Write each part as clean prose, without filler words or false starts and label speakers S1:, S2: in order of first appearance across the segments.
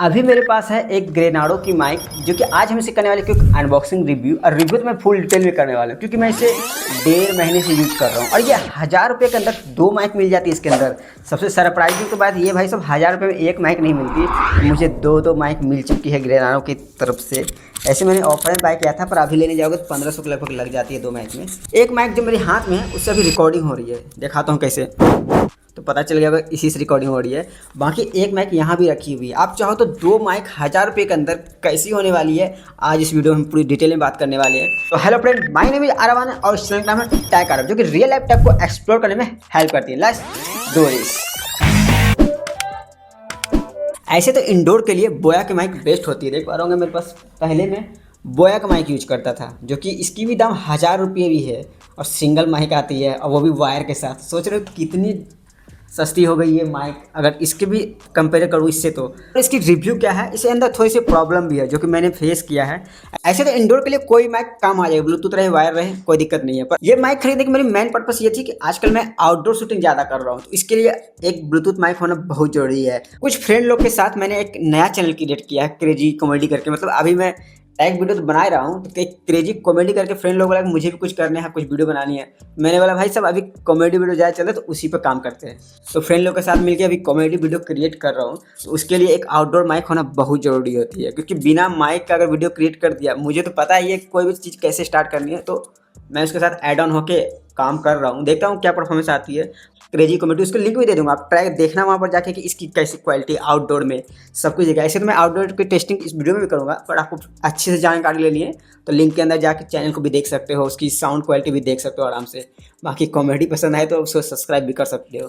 S1: अभी मेरे पास है एक ग्रेनाडो की माइक जो कि आज हम इसे करने वाले क्योंकि अनबॉक्सिंग रिव्यू और रिव्यू तो मैं फुल डिटेल में करने वाला हूँ क्योंकि मैं इसे 1.5 महीने से यूज़ कर रहा हूँ और ये 1000 रुपये के अंदर 2 माइक मिल जाती है इसके अंदर। सबसे सरप्राइजिंग तो बात ये भाई सब 1000 रुपये में एक माइक नहीं मिलती, मुझे दो माइक मिल चुकी है ग्रेनाडो की तरफ से। ऐसे मैंने ऑफलाइन बाय किया था पर अभी लेने जाओगे तो 1500 के लगभग लग जाती है 2 माइक में। एक माइक जो मेरे हाथ में है उससे अभी रिकॉर्डिंग हो रही है, दिखाता हूँ कैसे, तो पता चल गया होगा इसी से रिकॉर्डिंग हो रही है। बाकी एक माइक यहाँ भी रखी हुई है। आप चाहो तो 2 माइक 1000 रुपये के अंदर कैसी होने वाली है आज इस वीडियो में पूरी डिटेल में बात करने वाले हैं। तो hello friend, my name is Arvan और इस चैनल का नाम है टेक अरब जो कि रियल लाइफ टेक को एक्सप्लोर करने में हेल्प करती है। Let's do this. ऐसे तो इंडोर के लिए बोया की माइक बेस्ट होती है। देख पा रहा हूँ मेरे पास पहले मैं बोया का माइक यूज करता था जो कि इसकी भी दाम 1000 रुपये भी है और सिंगल माइक आती है और वो भी वायर के साथ। सोच रहे हो कितनी सस्ती हो गई ये माइक अगर इसके भी कंपेयर करूँ इससे। तो इसकी रिव्यू क्या है, इसके अंदर थोड़ी सी प्रॉब्लम भी है जो कि मैंने फेस किया है। ऐसे तो इंडोर के लिए कोई माइक काम आ जाए, ब्लूटूथ रहे वायर रहे कोई दिक्कत नहीं है, पर ये माइक खरीदने की मेरी मेन पर्पस ये थी कि आजकल मैं आउटडोर शूटिंग ज़्यादा कर रहा हूँ तो इसके लिए एक ब्लूटूथ माइक होना बहुत जरूरी है। कुछ फ्रेंड लोग के साथ मैंने एक नया चैनल क्रिएट किया है क्रेजी कॉमेडी करके, मतलब अभी मैं एक वीडियो तो बना ही रहा हूँ तो एक क्रेजी कॉमेडी करके फ्रेंड लोग बोला कि मुझे भी कुछ करने हैं, कुछ वीडियो बनानी है। मैंने बोला भाई सब अभी कॉमेडी वीडियो ज़्यादा चल रहा है तो उसी पे काम करते हैं। तो फ्रेंड लोग के साथ मिलकर अभी कॉमेडी वीडियो क्रिएट कर रहा हूँ तो उसके लिए एक आउटडोर माइक होना बहुत ज़रूरी होती है क्योंकि बिना माइक का अगर वीडियो क्रिएट कर दिया, मुझे तो पता ही है कोई भी चीज़ कैसे स्टार्ट करनी है, तो मैं उसके साथ ऐड ऑन होके काम कर रहा हूँ। देखता हूँ क्या परफॉर्मेंस आती है। क्रेजी कॉमेडी उसको लिंक भी दे दूंगा, आप ट्राई देखना वहाँ पर जाके कि इसकी कैसी क्वालिटी आउटडोर में सब कुछ देगा। ऐसे तो मैं आउटडोर की टेस्टिंग इस वीडियो में भी करूँगा पर आपको अच्छे से जानकारी लेनी है तो लिंक के अंदर जाके चैनल को भी देख सकते हो, उसकी साउंड क्वालिटी भी देख सकते हो आराम से। बाकी कॉमेडी पसंद आए तो उसको सब्सक्राइब भी कर सकते हो।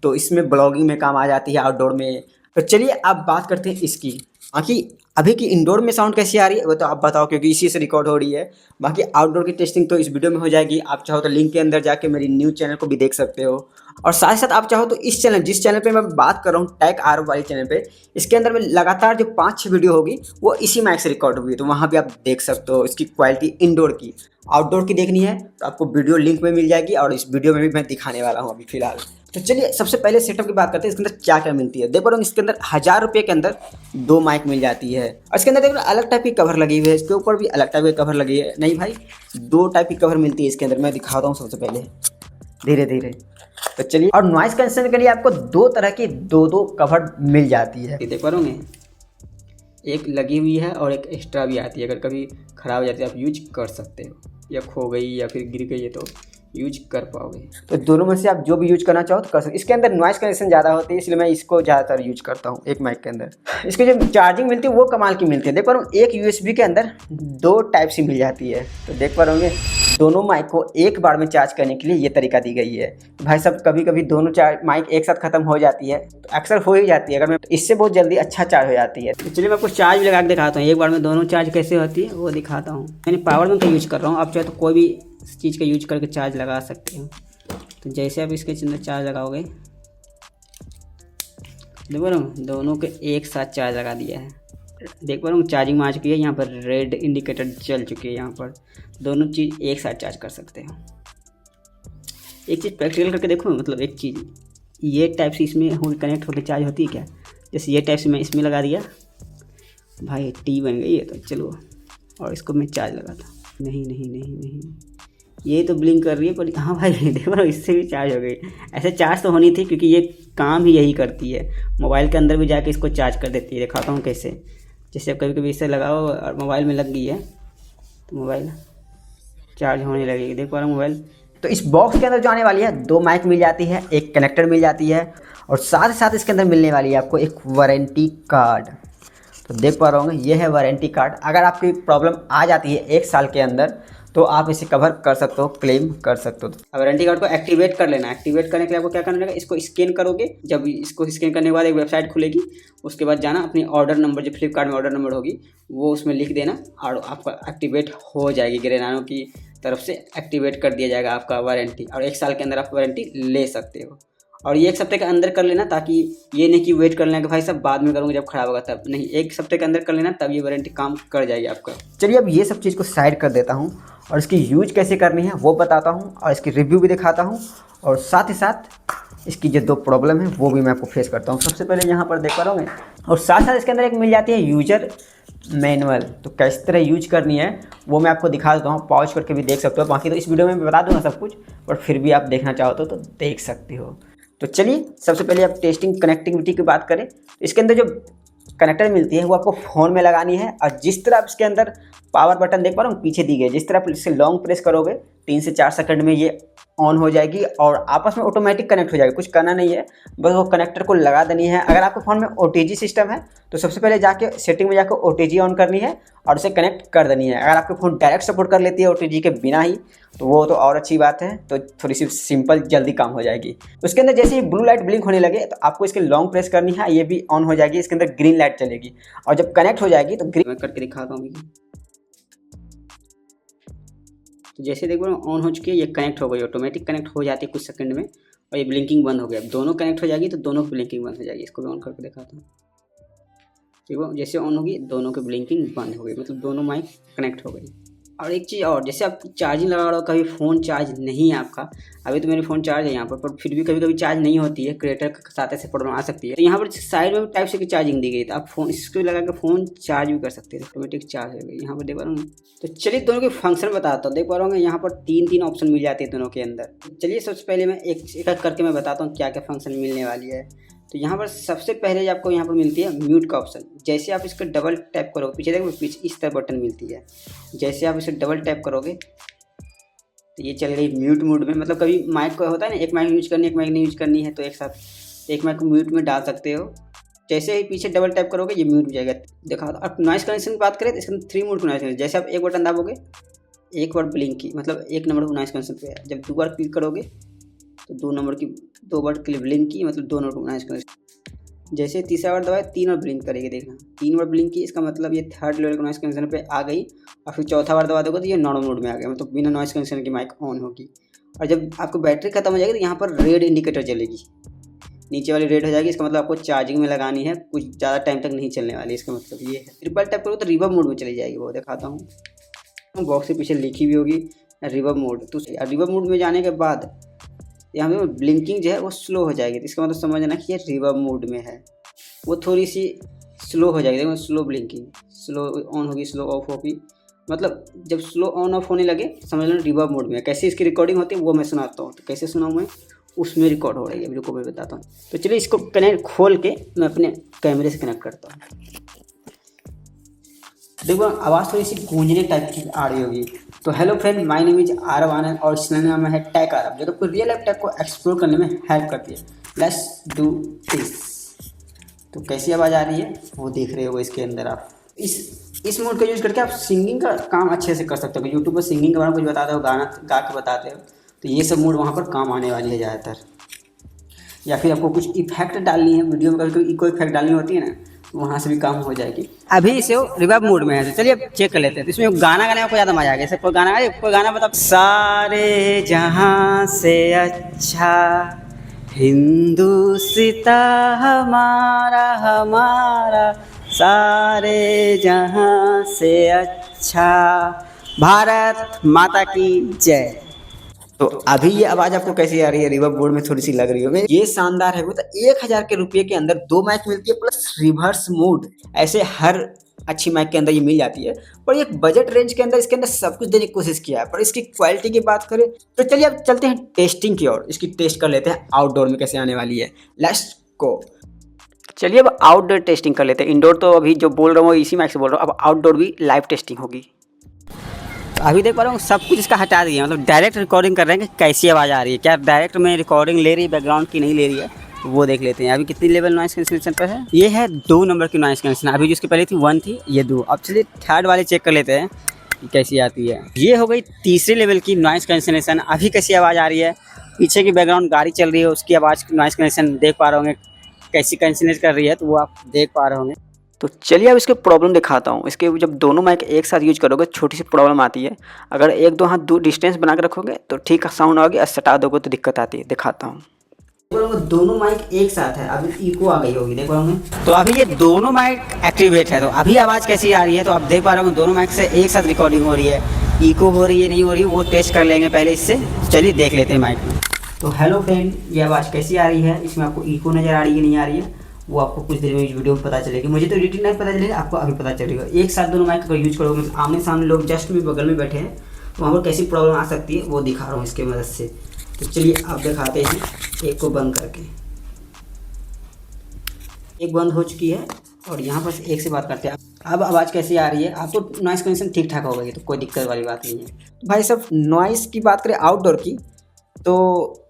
S1: तो इसमें ब्लॉगिंग में काम आ जाती है आउटडोर में। तो चलिए आप बात करते हैं इसकी। बाकी अभी की इंडोर में साउंड कैसी आ रही है वो तो आप बताओ क्योंकि इसी से रिकॉर्ड हो रही है। बाकी आउटडोर की टेस्टिंग तो इस वीडियो में हो जाएगी। आप चाहो तो लिंक के अंदर जाके मेरी न्यू चैनल को भी देख सकते हो और साथ ही साथ आप चाहो तो इस चैनल जिस चैनल पे मैं बात कर रहा हूँ टेक अरब वाली चैनल पे, इसके अंदर में लगातार जो 5-6 वीडियो होगी वो इसी माइक से रिकॉर्ड हुई है तो वहाँ भी आप देख सकते हो इसकी क्वालिटी इंडोर की। आउटडोर की देखनी है तो आपको वीडियो लिंक में मिल जाएगी और इस वीडियो में भी मैं दिखाने वाला हूँ अभी फिलहाल। तो चलिए सबसे पहले सेटअप की बात करते हैं, इसके अंदर क्या क्या मिलती है। देखो इसके अंदर 1000 रुपये के अंदर 2 माइक मिल जाती है और इसके अंदर देखो अलग टाइप की कवर लगी हुई है, इसके ऊपर भी अलग टाइप की कवर लगी है। नहीं भाई 2 टाइप की कवर मिलती है इसके अंदर, मैं दिखाता हूँ सबसे पहले धीरे धीरे। तो चलिए, और नॉइस कैंसिलेशन के लिए आपको 2 तरह की 2 कवर मिल जाती है। देख पा रहे एक लगी हुई है और एक एक्स्ट्रा भी आती है, अगर कभी ख़राब हो जाती है आप यूज कर सकते हो, या खो गई या फिर गिर गई है तो यूज कर पाओगे। तो दोनों में से आप जो भी यूज करना चाहो तो कर सकते। इसके अंदर नॉइस कैंसिलेशन ज़्यादा होती है इसलिए मैं इसको ज़्यादातर यूज करता हूँ एक माइक के अंदर। इसकी जो चार्जिंग मिलती है वो कमाल की मिलती है। देख पा रहा हूँ एक यूएसबी के अंदर 2 टाइप से मिल जाती है। तो देख पा रहे दोनों माइक को एक बार में चार्ज करने के लिए ये तरीका दी गई है। भाई साहब कभी कभी दोनों माइक एक साथ खत्म हो जाती है तो अक्सर हो ही जाती है, अगर मैं इससे बहुत जल्दी अच्छा चार्ज हो जाती है। तो चलिए मैं आपको चार्ज लगा के दिखाता हूँ एक बार में दोनों चार्ज कैसे होती है वो दिखाता हूँ। मैंने पावर बैंक का यूज कर रहा हूँ, आप चाहे तो कोई भी चीज़ का यूज करके चार्ज लगा सकते हो। तो जैसे आप इसके अंदर चार्ज लगाओगे, देख पा रहा हूँ दोनों के एक साथ चार्ज लगा दिया है। देख पा रहा हूँ चार्जिंग में आ चुकी है, यहाँ पर रेड इंडिकेटर चल चुकी है। यहाँ पर दोनों चीज़ एक साथ चार्ज कर सकते हो। एक चीज़ प्रैक्टिकल करके देखो, मतलब एक चीज़ ये टाइप से इसमें हो कनेक्ट होकर चार्ज होती है क्या, जैसे ये टाइप से मैं इसमें लगा दिया भाई टी बन गई है। तो चलो और इसको मैं चार्ज लगाता, नहीं नहीं नहीं नहीं ये तो ब्लिंक कर रही है पर हाँ भाई देखो इससे भी चार्ज हो गई। ऐसे चार्ज तो होनी थी क्योंकि ये काम ही यही करती है, मोबाइल के अंदर भी जाके इसको चार्ज कर देती है। दिखाता हूँ कैसे, जैसे कभी कभी इससे लगाओ और मोबाइल में लग गई है तो मोबाइल चार्ज होने लगेगी। देख पा रहा हूँ मोबाइल। तो इस बॉक्स के अंदर जो आने वाली है 2 माइक मिल जाती है, एक कनेक्टर मिल जाती है और साथ ही साथ इसके अंदर मिलने वाली है आपको एक वारंटी कार्ड। तो देख पा रहा हूँ ये है वारंटी कार्ड। अगर आपकी प्रॉब्लम आ जाती है 1 साल के अंदर तो आप इसे कवर कर सकते हो, क्लेम कर सकते हो। वारंटी कार्ड को एक्टिवेट कर लेना। एक्टिवेट करने के लिए आपको क्या करना रहेगा, इसको स्कैन करोगे, जब इसको स्कैन करने के बाद एक वेबसाइट खुलेगी, उसके बाद जाना अपनी ऑर्डर नंबर जो फ्लिपकार्ट में ऑर्डर नंबर होगी वो उसमें लिख देना और आपका एक्टिवेट हो जाएगी। ग्रेनाडो की तरफ से एक्टिवेट कर दिया जाएगा आपका वारंटी और 1 साल के अंदर आप वारंटी ले सकते हो। और ये 1 हफ्ते के अंदर कर लेना, ताकि ये नहीं कि वेट कर लेना कि भाई सब बाद में करूँगा जब खराब होगा तब, नहीं 1 हफ्ते के अंदर कर लेना तब ये वारंटी काम कर जाएगी आपका। चलिए अब ये सब चीज़ को साइड कर देता हूँ और इसकी यूज कैसे करनी है वो बताता हूँ और इसकी रिव्यू भी दिखाता हूँ और साथ ही साथ इसकी जो 2 प्रॉब्लम है वो भी मैं आपको फेस करता हूँ। सबसे पहले यहाँ पर देख पा रहे होंगे, और साथ साथ इसके अंदर एक मिल जाती है यूजर मैनुअल। तो किस तरह यूज करनी है वो मैं आपको दिखा देता हूँ, पॉज करके भी देख सकते हो। बाकी तो इस वीडियो में मैं बता दूँगा सब कुछ, पर फिर भी आप देखना चाहो तो देख सकते हो। तो चलिए सबसे पहले आप टेस्टिंग कनेक्टिविटी की बात करें तो इसके अंदर जो कनेक्टर मिलती है वो आपको फ़ोन में लगानी है, और जिस तरह आप इसके अंदर पावर बटन देख पा रहे हो पीछे दी गई, जिस तरह आप इसे लॉन्ग प्रेस करोगे 3 से 4 सेकंड में ये ऑन हो जाएगी और आपस में ऑटोमेटिक कनेक्ट हो जाएगी। कुछ करना नहीं है, बस वो कनेक्टर को लगा देनी है। अगर आपके फ़ोन में OTG सिस्टम है तो सबसे पहले जाके सेटिंग में जाकर OTG ऑन करनी है और उसे कनेक्ट कर देनी है। अगर आपके फ़ोन डायरेक्ट सपोर्ट कर लेती है OTG के बिना ही तो वो तो और अच्छी बात है, तो थोड़ी सी सिंपल जल्दी काम हो जाएगी। उसके अंदर जैसे ही ब्लू लाइट ब्लिंक होने लगे तो आपको इसके लॉन्ग प्रेस करनी है, ये भी ऑन हो जाएगी। इसके अंदर ग्रीन लाइट चलेगी और जब कनेक्ट हो जाएगी तो ग्रीन करके दिखाता हूँ। तो जैसे देखो ऑन हो चुकी है, ये कनेक्ट हो गई, ऑटोमेटिक कनेक्ट हो जाती है कुछ सेकंड में, और ये ब्लिंकिंग बंद हो गया। दोनों कनेक्ट हो जाएगी तो दोनों की ब्लिंकिंग बंद हो जाएगी। इसको भी ऑन करके दिखाता हूँ। देखो जैसे ऑन होगी दोनों की ब्लिंकिंग बंद हो गई, मतलब दोनों माइक कनेक्ट हो गई। और एक चीज़ और, जैसे आप चार्जिंग लगा रहे हो, कभी फ़ोन चार्ज नहीं है आपका, अभी तो मेरी फ़ोन चार्ज है यहाँ पर फिर भी कभी कभी चार्ज नहीं होती है, क्रिएटर के साथ ऐसे प्रॉब्लम आ सकती है। तो यहाँ पर साइड में टाइप से की चार्जिंग दी गई, तो आप फोन इसको लगा के फ़ोन चार्ज भी कर सकते हैं, ऑटोमेटिक चार्ज हो गई। यहाँ पर देख पा रहा हूँ। तो चलिए दोनों के फंक्शन बताता हूँ। देख पा रहा हूँ यहाँ पर 3 ऑप्शन मिल जाते हैं दोनों के अंदर। चलिए सबसे पहले मैं एक करके मैं बताता हूँ क्या क्या फंक्शन मिलने वाली है। तो यहाँ पर सबसे पहले आपको यहाँ पर मिलती है म्यूट का ऑप्शन। जैसे आप इसको डबल टैप करोगे, पीछे देखो पीछे इस तरह बटन मिलती है, जैसे आप इसे डबल टैप करोगे तो ये चल गई म्यूट मोड में। मतलब कभी माइक को होता है ना, एक माइक यूज करनी, एक माइक नहीं यूज करनी है, तो एक साथ एक माइक को म्यूट में डाल सकते हो। जैसे ही पीछे डबल टैप करोगे ये म्यूट हो जाएगा। देखा तो अब नॉइस कैंसिलेशन की बात करें तो इसके 3 मोड को नॉइस कैंसिलेशन। जैसे आप एक बटन दाबोगे, एक बार ब्लिंक की, मतलब 1 नंबर को नॉइस कैंसिलेशन पे है। जब 2 बार क्लिक करोगे तो 2 नंबर की 2 बार क्लिक ब्लिंक की, मतलब 2 नंबर को नॉइस कैंसिलेशन। जैसे तीसरा बार दबाए 3 बार ब्लिंक करेगी, देखना 3 बार ब्लिंक की, इसका मतलब ये 3rd लेवल का नॉइस कैंसिलेशन पे आ गई। और फिर चौथा बार दबा दोगे तो ये नॉर्मल मोड में आ गया, मतलब बिना नॉइस कैंसिलेशन की माइक ऑन होगी। और जब आपको बैटरी खत्म हो जाएगी तो यहाँ पर रेड इंडिकेटर चलेगी, नीचे वाली रेड हो जाएगी। इसका मतलब आपको चार्जिंग में लगानी है, कुछ ज़्यादा टाइम तक नहीं चलने वाली। इसका मतलब ये है। ट्रिपल टैप करो तो रिवर्ब मोड में चली जाएगी, वो दिखाता हूँ। बॉक्स के पीछे लिखी भी होगी रिवर्ब मोड। तो रिवर्ब मोड में जाने के बाद यहाँ पे ब्लिंकिंग जो है वो स्लो हो जाएगी। तो इसका मतलब समझना कि ये रिवर्ब मोड में है, वो थोड़ी सी स्लो हो जाएगी। देखो स्लो ब्लिंकिंग, स्लो ऑन होगी, स्लो ऑफ होगी, मतलब जब स्लो ऑन ऑफ होने लगे समझ लो रिवर्ब मोड में है। कैसे इसकी रिकॉर्डिंग होती है वो मैं सुनाता हूँ। तो कैसे सुनाऊँ मैं, उसमें रिकॉर्ड हो रही है, रुको मैं बताता हूँ। तो चलिए इसको कनेक्ट खोल के मैं अपने कैमरे से कनेक्ट करता हूँ। देखो आवाज़ थोड़ी सी गूंजने टाइप की आ रही होगी। तो hello friend, my name is Aarav Anand और चैनल नाम है टेक आरव, जो आपको रियल लाइफ टेक को एक्सप्लोर करने में हेल्प करती है। Let's do this. तो कैसी आवाज़ आ रही है वो देख रहे हो इसके अंदर। आप इस मोड का यूज़ करके आप सिंगिंग का काम अच्छे से कर सकते हो। यूट्यूब पर सिंगिंग के बारे में कुछ बताते हो, गाना गा के बताते हो, तो ये सब मोड वहाँ पर काम आने वाली है ज़्यादातर। या फिर आपको कुछ इफेक्ट डालनी है वीडियो में, कभी इको इफेक्ट डालनी होती है ना, तो वहाँ से भी काम हो जाएगी। अभी इसे रिवर्ब मोड में है, तो चलिए अब चेक कर लेते हैं। तो इसमें गाना गाने में कोई ज़्यादा मजा आ गया। जैसे कोई गाना बता। सारे जहाँ से अच्छा हिंदुस्ता हमारा हमारा, सारे जहाँ से अच्छा भारत माता की जय। तो अभी ये आवाज़ आपको कैसी आ रही है? रिवर्ब मोड में थोड़ी सी लग रही होगी। ये शानदार है। वो तो 1000 के रुपये के अंदर 2 माइक मिलती है प्लस रिवर्स मोड। ऐसे हर अच्छी माइक के अंदर ये मिल जाती है, पर एक बजट रेंज के अंदर इसके अंदर सब कुछ देने की कोशिश किया है। पर इसकी क्वालिटी की बात करें तो चलिए अब चलते हैं टेस्टिंग की ओर। इसकी टेस्ट कर लेते हैं आउटडोर में कैसे आने वाली है। Let's go. चलिए अब आउटडोर टेस्टिंग कर लेते हैं। इंडोर तो अभी जो बोल रहा हूँ इसी माइक से बोल रहा हूँ, अब आउटडोर भी लाइव टेस्टिंग होगी। अभी देख पा रहा हूँ सब कुछ इसका हटा दिया, मतलब डायरेक्ट रिकॉर्डिंग कर रहे हैं कि कैसी आवाज़ आ रही है, क्या डायरेक्ट में रिकॉर्डिंग ले रही है बैकग्राउंड की नहीं ले रही है, वो देख लेते हैं। अभी कितनी लेवल नॉइस कैंसिलेशन पर है? ये है 2 नंबर की नॉइस कैंसिलेशन। अभी जिसकी पहले थी 1 थी, ये 2। अब चलिए 3rd वाले चेक कर लेते हैं कि कैसी आती है। ये हो गई 3रे लेवल की नॉइस कैंसिलेशन। अभी कैसी आवाज़ आ रही है? पीछे की बैकग्राउंड गाड़ी चल रही है, उसकी आवाज़ नॉइस कैंसिलेशन देख पा रहे होंगे कैसी कैंसिलेट कर रही है, तो वो आप देख पा रहे होंगे। तो चलिए अब इसके प्रॉब्लम दिखाता हूँ। इसके जब दोनों माइक एक साथ यूज करोगे छोटी सी प्रॉब्लम आती है। अगर 1-2 हाथ दूर डिस्टेंस बना के रखोगे तो ठीक साउंड आओगे, और सटा दोगे तो दिक्कत आती है। दिखाता हूँ। दोनों माइक एक साथ है, अभी इको आ गई होगी, देख पाओगे। तो अभी ये दोनों माइक एक्टिवेट है, तो अभी आवाज़ कैसी आ रही है? तो आप देख पा रहे हो दोनों माइक से एक साथ रिकॉर्डिंग हो रही है। इको हो रही है नहीं हो रही, वो टेस्ट कर लेंगे पहले इससे। चलिए देख लेते हैं माइक में। तो हेलो फ्रेंड, ये आवाज़ कैसी आ रही है, इसमें आपको इको नज़र आ रही है नहीं आ रही है, वो आपको कुछ देर में इस वीडियो में पता चलेगी। मुझे तो एडिटिंग नहीं पता चलेगा, आपको अभी पता चलेगा। एक साथ दोनों माइक अगर यूज करोगे, मतलब आमने सामने लोग जस्ट में बगल में बैठे हैं, तो वहाँ पर कैसी प्रॉब्लम आ सकती है वो दिखा रहा हूँ इसके मदद से। तो चलिए आप दिखाते हैं एक को बंद करके। एक बंद हो चुकी है और यहाँ पर एक से बात करते हैं। अब आवाज़ कैसी आ रही है, आपको नॉइस कैंसिलेशन ठीक ठाक होगा, ये तो कोई दिक्कत वाली बात नहीं है। तो भाई सब नॉइस की बात करें आउटडोर की, तो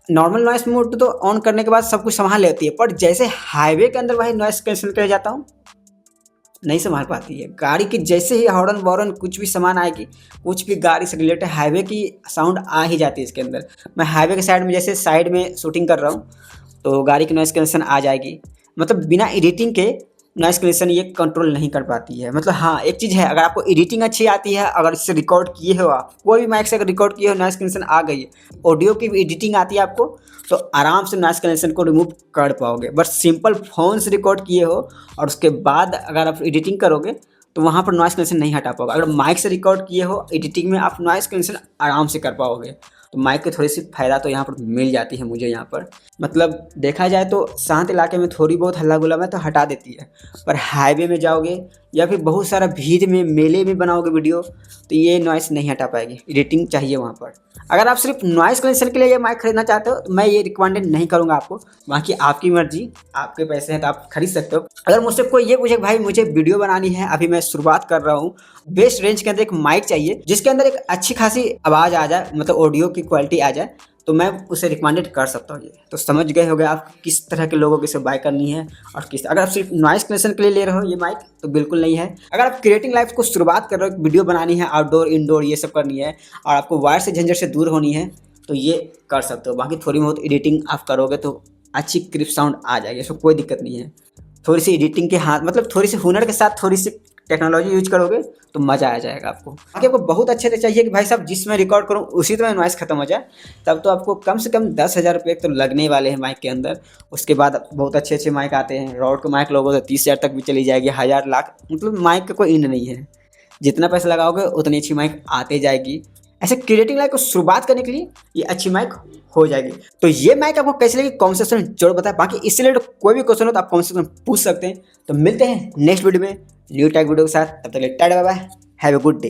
S1: नॉर्मल नॉइस मोड तो ऑन करने के बाद सब कुछ संभाल लेती है, पर जैसे हाईवे के अंदर भाई नॉइस कैंसिल कर जाता हूँ, नहीं संभाल पाती है गाड़ी की। जैसे ही हॉर्न वॉर्न कुछ भी सामान आएगी, कुछ भी गाड़ी से रिलेटेड हाईवे की साउंड आ ही जाती है इसके अंदर। मैं हाईवे के साइड में, जैसे साइड में शूटिंग कर रहा हूँ, तो गाड़ी की नॉइस कैंसिलेशन आ जाएगी। मतलब बिना एडिटिंग के नॉइस कैंसिलेशन ये कंट्रोल नहीं कर पाती है। मतलब हाँ, एक चीज़ है, अगर आपको एडिटिंग अच्छी आती है, अगर इससे रिकॉर्ड किए हो आप कोई भी माइक से अगर रिकॉर्ड किए हो, नॉइस कैंसिलेशन आ गई है, ऑडियो की भी एडिटिंग आती है आपको, तो आराम से नॉइस कैंसिलेशन को रिमूव कर पाओगे। बट सिंपल फ़ोन से रिकॉर्ड किए हो और उसके बाद अगर आप एडिटिंग करोगे, तो वहाँ पर नॉइस कैंसिलेशन नहीं हटा पाओगे। अगर माइक से रिकॉर्ड किए हो एडिटिंग में, आप नॉइस कैंसिलेशन आराम से कर पाओगे। तो माइक की थोड़ी सी फ़ायदा तो यहाँ पर मिल जाती है मुझे यहाँ पर। मतलब देखा जाए तो शांत इलाके में थोड़ी बहुत हल्ला गुल्ला में तो हटा देती है, पर हाईवे में जाओगे या फिर बहुत सारा भीड़ में मेले में बनाओगे वीडियो, तो ये नॉइस नहीं हटा पाएगी। एडिटिंग चाहिए वहाँ पर। अगर आप सिर्फ नॉइस कैंसिलेशन के लिए ये माइक खरीदना चाहते हो, तो मैं ये रिकमेंडेड नहीं करूँगा आपको। बाकी आपकी मर्जी, आपके पैसे हैं तो आप खरीद सकते हो। अगर मुझसे कोई ये पूछे भाई मुझे वीडियो बनानी है, अभी मैं शुरुआत कर रहा हूँ, बेस्ट रेंज के अंदर एक माइक चाहिए जिसके अंदर एक अच्छी खासी आवाज़ आ जाए, मतलब ऑडियो की क्वालिटी आ जाए, तो मैं उसे रिकमेंडेड कर सकता हूँ। ये तो समझ गए होंगे आप किस तरह के लोगों की इसे बाय करनी है और किस। अगर आप सिर्फ नॉइस कैंसिलेशन के लिए ले रहे हो ये माइक, तो बिल्कुल नहीं है। अगर आप क्रिएटिंग लाइफ को शुरुआत कर रहे हो, वीडियो बनानी है, आउटडोर इंडोर ये सब करनी है, और आपको वायर से झंझट से दूर होनी है, तो ये कर सकते हो। बाकी थोड़ी बहुत एडिटिंग आप करोगे तो अच्छी क्रिप साउंड आ जाएगी, इसमें कोई दिक्कत नहीं है। थोड़ी सी एडिटिंग के हाथ, मतलब थोड़ी सी हुनर के साथ थोड़ी सी टेक्नोलॉजी यूज करोगे तो मज़ा आ जाएगा आपको। बाकी आपको बहुत अच्छे से चाहिए कि भाई साहब जिसमें रिकॉर्ड करूँ उसी में नॉइस खत्म हो जाए, तब तो आपको कम से कम 10,000 रुपये तो लगने वाले हैं माइक के अंदर। उसके बाद बहुत अच्छे अच्छे माइक आते हैं, रॉड के माइक लोगों तो 30,000 तक भी चली जाएगी, 1,000 लाख, मतलब माइक का कोई इंड नहीं है। जितना पैसा लगाओगे उतनी अच्छी माइक आते जाएगी। ऐसे क्रिएटिंग लाइफ को शुरुआत करने के लिए ये अच्छी माइक हो जाएगी। तो ये माइक आपको कैसी लगी कमेंट सेक्शन में जरूर बताएं। बाकी इससे रिलेटेड कोई भी क्वेश्चन हो तो आप कमेंट सेक्शन में पूछ सकते हैं। तो मिलते हैं नेक्स्ट वीडियो में न्यू टैग वीडियो के साथ, तब तक के लिए tata bye bye, have a good day.